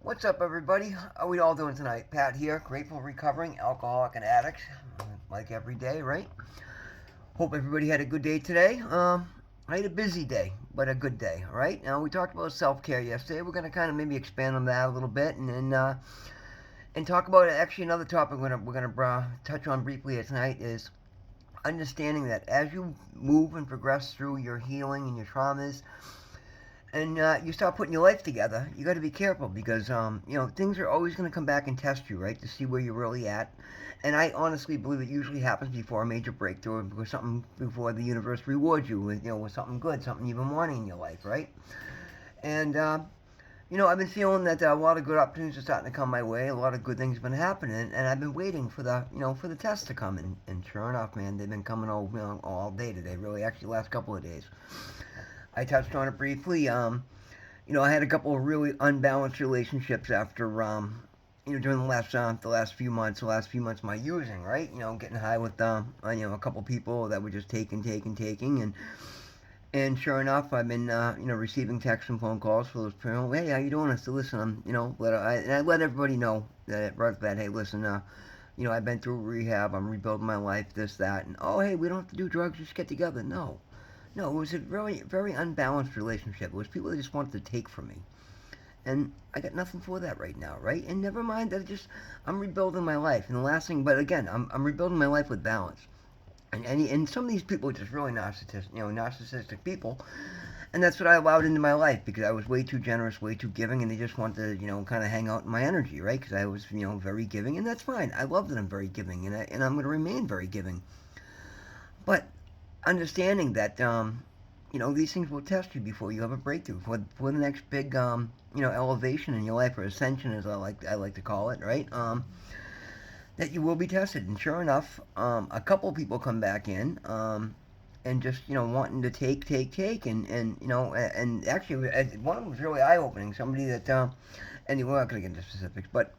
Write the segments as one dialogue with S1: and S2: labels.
S1: What's up, everybody? How are we all doing tonight? Pat here, grateful, recovering, alcoholic, and addict, like every day, right? Hope everybody had a good day today. I had a busy day, but a good day, all right? Now, we talked about self care yesterday. We're going to kind of maybe expand on that a little bit and talk about actually another topic we're gonna touch on briefly tonight is understanding that as you move and progress through your healing and your traumas, and you start putting your life together, you got to be careful because things are always going to come back and test you, right, to see where you're really at. And I honestly believe it usually happens before a major breakthrough, before the universe rewards you with with something good, something you've been wanting in your life, right? And I've been feeling that a lot of good opportunities are starting to come my way. A lot of good things have been happening, and I've been waiting for the test to come. And sure enough, man, they've been coming all day today. Really, actually, last couple of days. I touched on it briefly. I had a couple of really unbalanced relationships after, during the last few months, of my using, right? Getting high with, a couple people that were just taking, and sure enough, I've been, receiving texts and phone calls for those people. Hey, how you doing? I said, listen, and I let everybody know that right that, hey, listen, I've been through rehab, I'm rebuilding my life, this, that, and oh, hey, we don't have to do drugs, just get together. No, no, it was a very, very unbalanced relationship. It was people that just wanted to take from me. And I got nothing for that right now, right? And never mind that I'm rebuilding my life. And the last thing, but again, I'm rebuilding my life with balance. And some of these people are just really narcissistic people. And that's what I allowed into my life because I was way too generous, way too giving, and they just wanted to, kind of hang out in my energy, right? Because I was, very giving, and that's fine. I love that I'm very giving, and I'm going to remain very giving. But understanding that these things will test you before you have a breakthrough for the next big elevation in your life or ascension, as I like to call it, right? That you will be tested, and sure enough, a couple people come back in. And just wanting to take, and actually one of them was really eye opening. Somebody that, anyway, we're not gonna get into specifics, but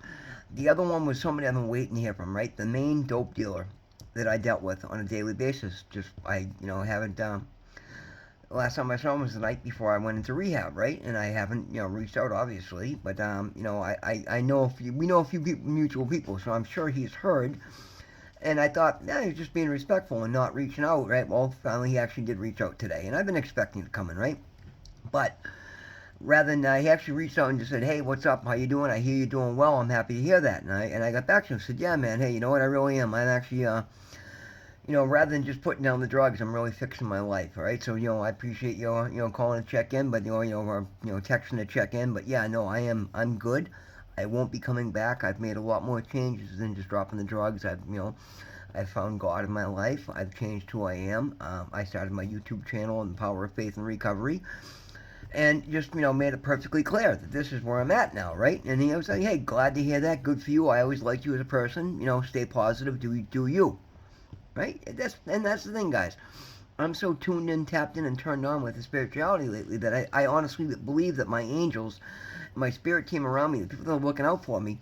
S1: the other one was somebody I've been waiting to hear from. Right, the main dope dealer that I dealt with on a daily basis. Just I haven't. Last time I saw him was the night before I went into rehab, right? And I haven't reached out obviously, but I know we know a few people, mutual people, so I'm sure he's heard. And I thought, yeah, he's just being respectful and not reaching out, right? Well, finally he actually did reach out today, and I've been expecting it coming, right? But rather than he actually reached out and just said, "Hey, what's up? How you doing? I hear you doing well. I'm happy to hear that." And I got back to him and said, "Yeah, man. Hey, you know what? I really am. I'm actually rather than just putting down the drugs, I'm really fixing my life. All right. So I appreciate you calling to check in, but or texting to check in. But yeah, no, I'm good. I won't be coming back. I've made a lot more changes than just dropping the drugs. I've found God in my life. I've changed who I am. I started my YouTube channel on the power of faith and recovery, and just made it perfectly clear that this is where I'm at now, right? And he was like, "Hey, glad to hear that. Good for you. I always liked you as a person. Stay positive. Do you." Right? That's the thing, guys. I'm so tuned in, tapped in, and turned on with the spirituality lately that I honestly believe that my angels, my spirit team around me, the people that are looking out for me,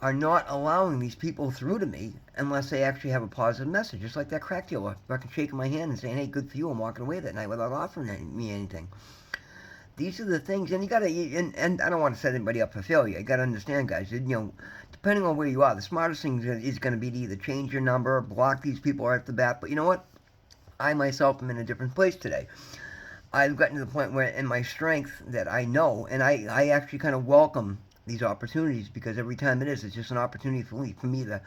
S1: are not allowing these people through to me unless they actually have a positive message. Just like that crack dealer fucking shaking my hand and saying, "Hey, good for you," and walking away that night without offering me anything. These are the things, and you gotta, and I don't want to set anybody up for failure. You gotta understand, guys. Depending on where you are, the smartest thing is going to be to either change your number, block these people right off the bat. But you know what? I myself am in a different place today. I've gotten to the point where, in my strength, that I know, and I actually kind of welcome these opportunities because every time it's just an opportunity for me to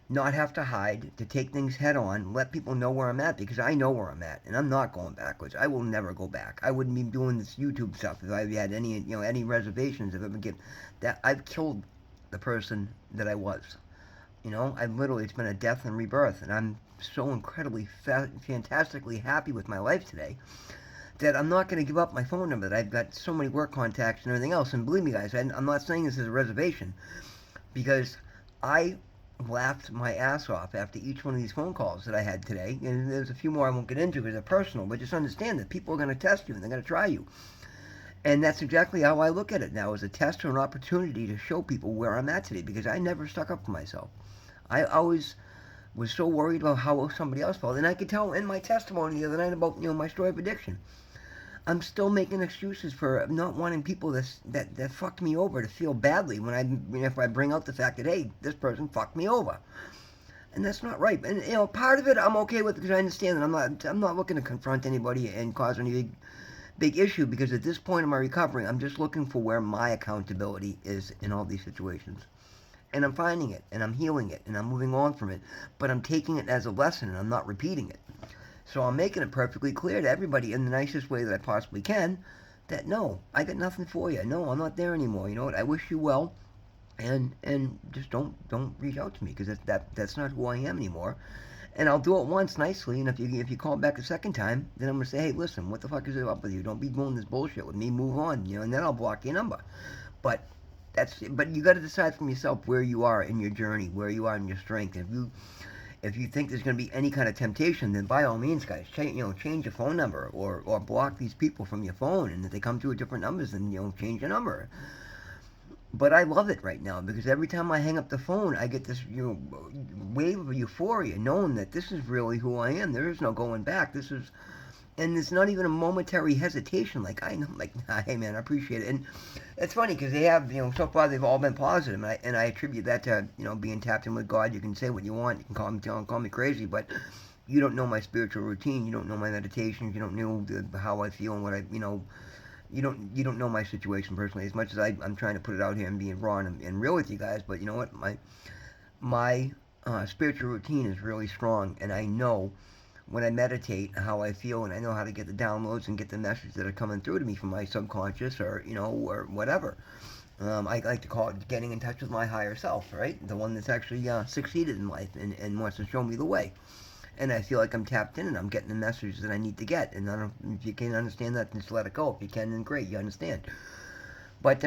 S1: not have to hide, to take things head on, let people know where I'm at because I know where I'm at and I'm not going backwards. I will never go back. I wouldn't be doing this YouTube stuff if I had any reservations if I would get that. I've killed the person that I was. I've literally, it's been a death and rebirth, and I'm so incredibly fantastically happy with my life today that I'm not going to give up my phone number. That I've got so many work contacts and everything else. And believe me, guys, I'm not saying this as a reservation because I laughed my ass off after each one of these phone calls that I had today. And there's a few more I won't get into because they're personal, but just understand that people are going to test you and they're going to try you. And that's exactly how I look at it now, as a test or an opportunity to show people where I'm at today because I never stuck up for myself. I always was so worried about how somebody else felt. And I could tell in my testimony the other night about, my story of addiction. I'm still making excuses for not wanting people that fucked me over to feel badly if I bring out the fact that, hey, this person fucked me over, and that's not right. And part of it I'm okay with because I understand that I'm not looking to confront anybody and cause any big issue, because at this point in my recovery I'm just looking for where my accountability is in all these situations. And I'm finding it, and I'm healing it, and I'm moving on from it. But I'm taking it as a lesson, and I'm not repeating it. So I'm making it perfectly clear to everybody in the nicest way that I possibly can that no, I got nothing for you. No, I'm not there anymore. You know what? I wish you well, and just don't reach out to me, because that's not who I am anymore. And I'll do it once nicely, and if you call back a second time, then I'm gonna say, hey, listen, what the fuck is up with you? Don't be doing this bullshit with me. Move on, and then I'll block your number. But but you got to decide from yourself where you are in your journey, where you are in your strength. If you think there's going to be any kind of temptation, then by all means, guys, change your phone number, or block these people from your phone. And if they come through different numbers, then change your number. But I love it right now, because every time I hang up the phone, I get this wave of euphoria, knowing that this is really who I am. There is no going back. And it's not even a momentary hesitation. Like, I know, like, nah, hey man, I appreciate it. And it's funny because they have, so far they've all been positive, and I attribute that to, being tapped in with God. You can say what you want, you can call me crazy, but you don't know my spiritual routine, you don't know my meditations, you don't know how I feel and what you don't know my situation personally. As much as I'm trying to put it out here and being raw and real with you guys, but you know what, my spiritual routine is really strong, and I know when I meditate how I feel, and I know how to get the downloads and get the messages that are coming through to me from my subconscious, or whatever. I like to call it getting in touch with my higher self, right? The one that's actually succeeded in life, and wants to show me the way. And I feel like I'm tapped in, and I'm getting the messages that I need to get. And I don't, if you can't understand that, then just let it go. If you can, then great, you understand. But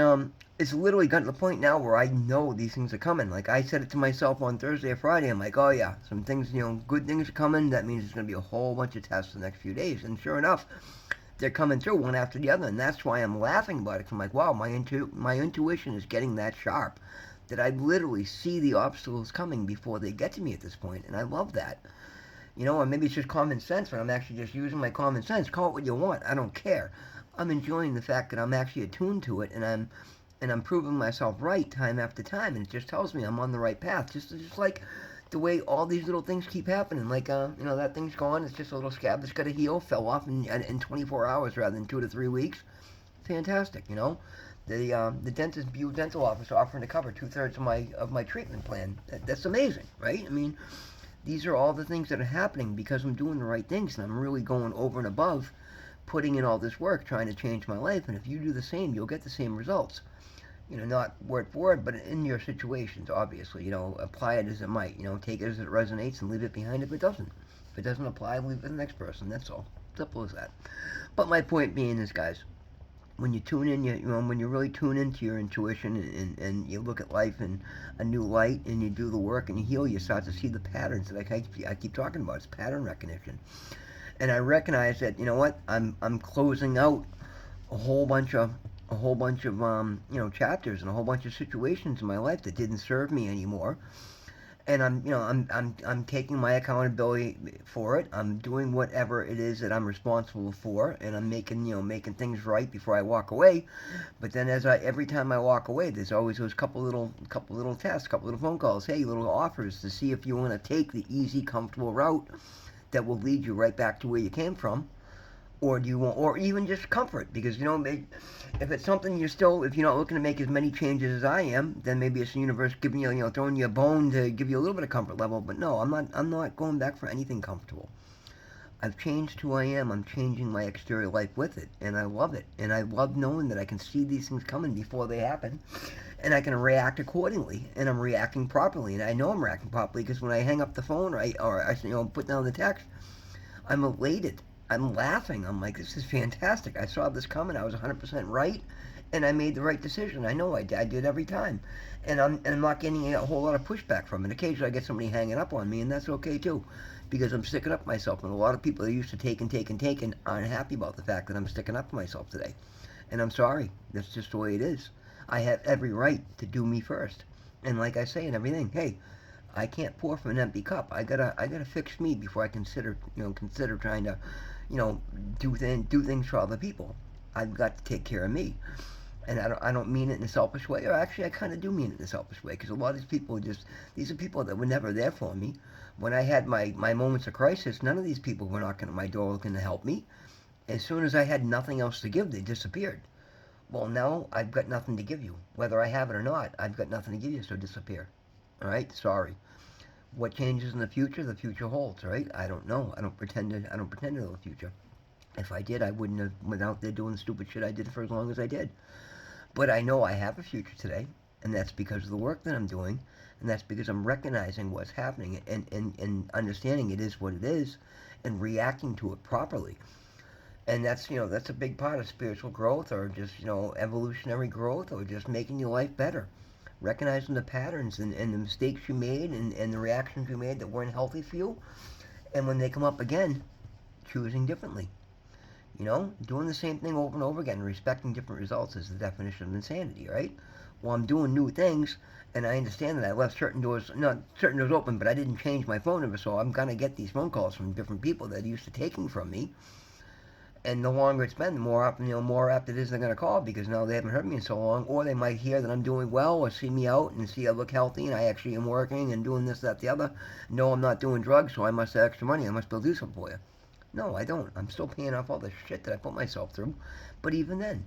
S1: it's literally gotten to the point now where I know these things are coming. Like, I said it to myself on Thursday or Friday. I'm like, oh yeah, some things, good things are coming. That means there's going to be a whole bunch of tests the next few days. And sure enough, they're coming through one after the other. And that's why I'm laughing about it. 'Cause I'm like, wow, my intuition is getting that sharp that I literally see the obstacles coming before they get to me at this point. And I love that. Or maybe it's just common sense, but I'm actually just using my common sense. Call it what you want. I don't care. I'm enjoying the fact that I'm actually attuned to it, and I'm proving myself right time after time, and it just tells me I'm on the right path. Just like the way all these little things keep happening. Like that thing's gone. It's just a little scab that's got to heal. Fell off in 24 hours rather than 2 to 3 weeks. Fantastic. The dentist dental office offering to cover 2/3 of my treatment plan. That's amazing, right? I mean, these are all the things that are happening because I'm doing the right things, and I'm really going over and above, putting in all this work trying to change my life. And if you do the same, you'll get the same results. Not word for word, but in your situations, obviously. Apply it as it might. Take it as it resonates and leave it behind if it doesn't. If it doesn't apply, leave it to the next person. That's all. Simple as that. But my point being is, guys, when you tune in, when you really tune into your intuition, and you look at life in a new light, and you do the work and you heal, you start to see the patterns that I keep talking about. It's pattern recognition. And I recognize that, what, I'm closing out a whole bunch of chapters and a whole bunch of situations in my life that didn't serve me anymore. And I'm taking my accountability for it. I'm doing whatever it is that I'm responsible for, and I'm making things right before I walk away. But then every time I walk away, there's always those couple little tests, couple little phone calls, hey, little offers to see if you want to take the easy, comfortable route that will lead you right back to where you came from, or do you want, or even just comfort, because if it's something if you're not looking to make as many changes as I am, then maybe it's the universe giving you, throwing you a bone to give you a little bit of comfort level. But no, I'm not going back for anything comfortable. I've changed who I am. I'm changing my exterior life with it, and I love it. And I love knowing that I can see these things coming before they happen, and I can react accordingly. And I'm reacting properly, and I know I'm reacting properly because when I hang up the phone, or I put down the text, I'm elated. I'm laughing. I'm like, this is fantastic. I saw this coming. I was 100% right, and I made the right decision. I know I did every time, and I'm not getting a whole lot of pushback from it. Occasionally, I get somebody hanging up on me, and that's okay too, because I'm sticking up for myself. And a lot of people that used to take aren't happy about the fact that I'm sticking up for myself today, and I'm sorry. That's just the way it is. I have every right to do me first, and like I say in everything, hey, I can't pour from an empty cup. I gotta fix me before I consider trying to you know, do things for other people. I've got to take care of me. And I don't mean it in a selfish way, or actually I kind of do mean it in a selfish way, because a lot of these people these are people that were never there for me. When I had my moments of crisis, none of these people were knocking at my door looking to help me. As soon as I had nothing else to give, they disappeared. Well, now I've got nothing to give you. Whether I have it or not, I've got nothing to give you, so disappear. All right? Sorry. What changes in the future holds, right? I don't know. I don't pretend to know the future. If I did, I wouldn't have been out there doing the stupid shit I did for as long as I did. But I know I have a future today, and that's because of the work that I'm doing, and that's because I'm recognizing what's happening and understanding it is what it is and reacting to it properly. And that's, that's a big part of spiritual growth, or just, evolutionary growth, or just making your life better. Recognizing the patterns and the mistakes you made and the reactions you made that weren't healthy for you, and when they come up again, choosing differently. Doing the same thing over and over again, respecting different results is the definition of insanity, right? Well, I'm doing new things, and I understand that I left not certain doors open, but I didn't change my phone number, so I'm gonna get these phone calls from different people that are used to taking from me. And the longer it's been, the more apt it is they're gonna call, because now they haven't heard me in so long, or they might hear that I'm doing well, or see me out and see I look healthy and I actually am working and doing this, that, the other. No, I'm not doing drugs, so I must have extra money. I must be able to do something for you. No, I don't. I'm still paying off all the shit that I put myself through. But even then,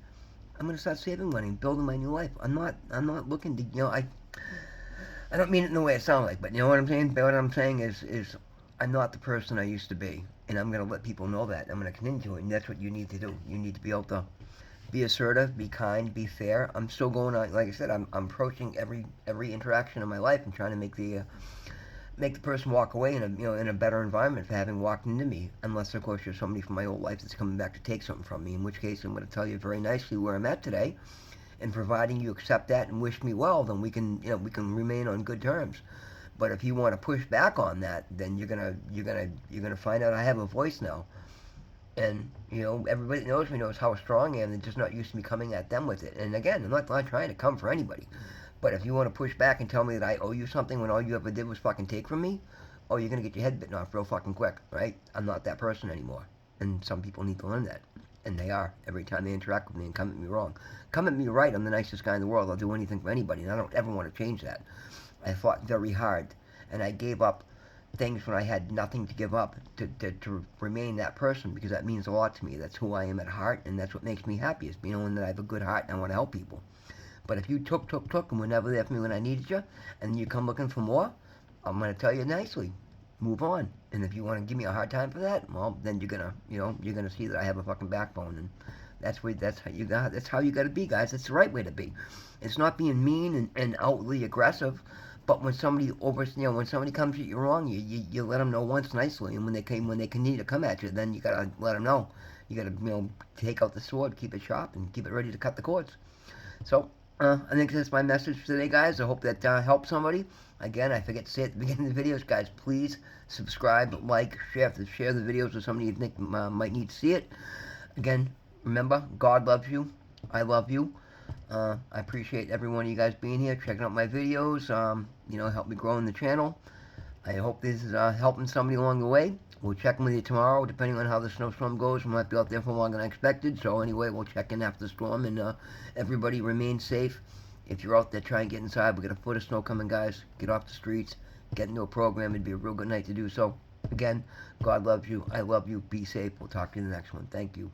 S1: I'm gonna start saving money and building my new life. I'm not looking to, I don't mean it in the way it sounds like, but you know what I'm saying? But what I'm saying is I'm not the person I used to be. And I'm gonna let people know that. I'm gonna continue to, and that's what you need to do. You need to be able to be assertive, be kind, be fair. I'm still going on, like I said, I'm approaching every interaction in my life and trying to make the person walk away in a better environment for having walked into me, unless of course you're somebody from my old life that's coming back to take something from me, in which case I'm going to tell you very nicely where I'm at today, and providing you accept that and wish me well, then we can remain on good terms. But if you want to push back on that, then you're gonna find out I have a voice now. And everybody that knows me knows how strong I am. They're just not used to me coming at them with it. And again, I'm not trying to come for anybody. But if you want to push back and tell me that I owe you something when all you ever did was fucking take from me, oh, you're gonna get your head bitten off real fucking quick, right? I'm not that person anymore. And some people need to learn that. And they are, every time they interact with me and come at me wrong. Come at me right, I'm the nicest guy in the world. I'll do anything for anybody, and I don't ever want to change that. I fought very hard, and I gave up things when I had nothing to give up to remain that person, because that means a lot to me. That's who I am at heart, and that's what makes me happy, is knowing that I have a good heart and I want to help people. But if you took, and were never there for me when I needed you, and you come looking for more, I'm going to tell you nicely, move on. And if you want to give me a hard time for that, well, then you're gonna see that I have a fucking backbone, and that's how you got to be, guys. That's the right way to be. It's not being mean and outly aggressive. But when when somebody comes at you wrong, you let them know once nicely, and when they continue to come at you, then you gotta let them know. You gotta take out the sword, keep it sharp, and keep it ready to cut the cords. So I think that's my message for today, guys. I hope that helps somebody. Again, I forget to say at the beginning of the videos, guys, please subscribe, like, share the videos with somebody you think might need to see it. Again, remember, God loves you. I love you. I appreciate every one of you guys being here, checking out my videos, help me grow in the channel. I hope this is helping somebody along the way. We'll check in with you tomorrow, depending on how the snowstorm goes. We might be out there for longer than I expected, so anyway, we'll check in after the storm, and everybody remain safe. If you're out there, try and get inside. We got a foot of snow coming, guys. Get off the streets, get into a program. It'd be a real good night to do so. Again, God loves you. I love you. Be safe. We'll talk to you in the next one. Thank you.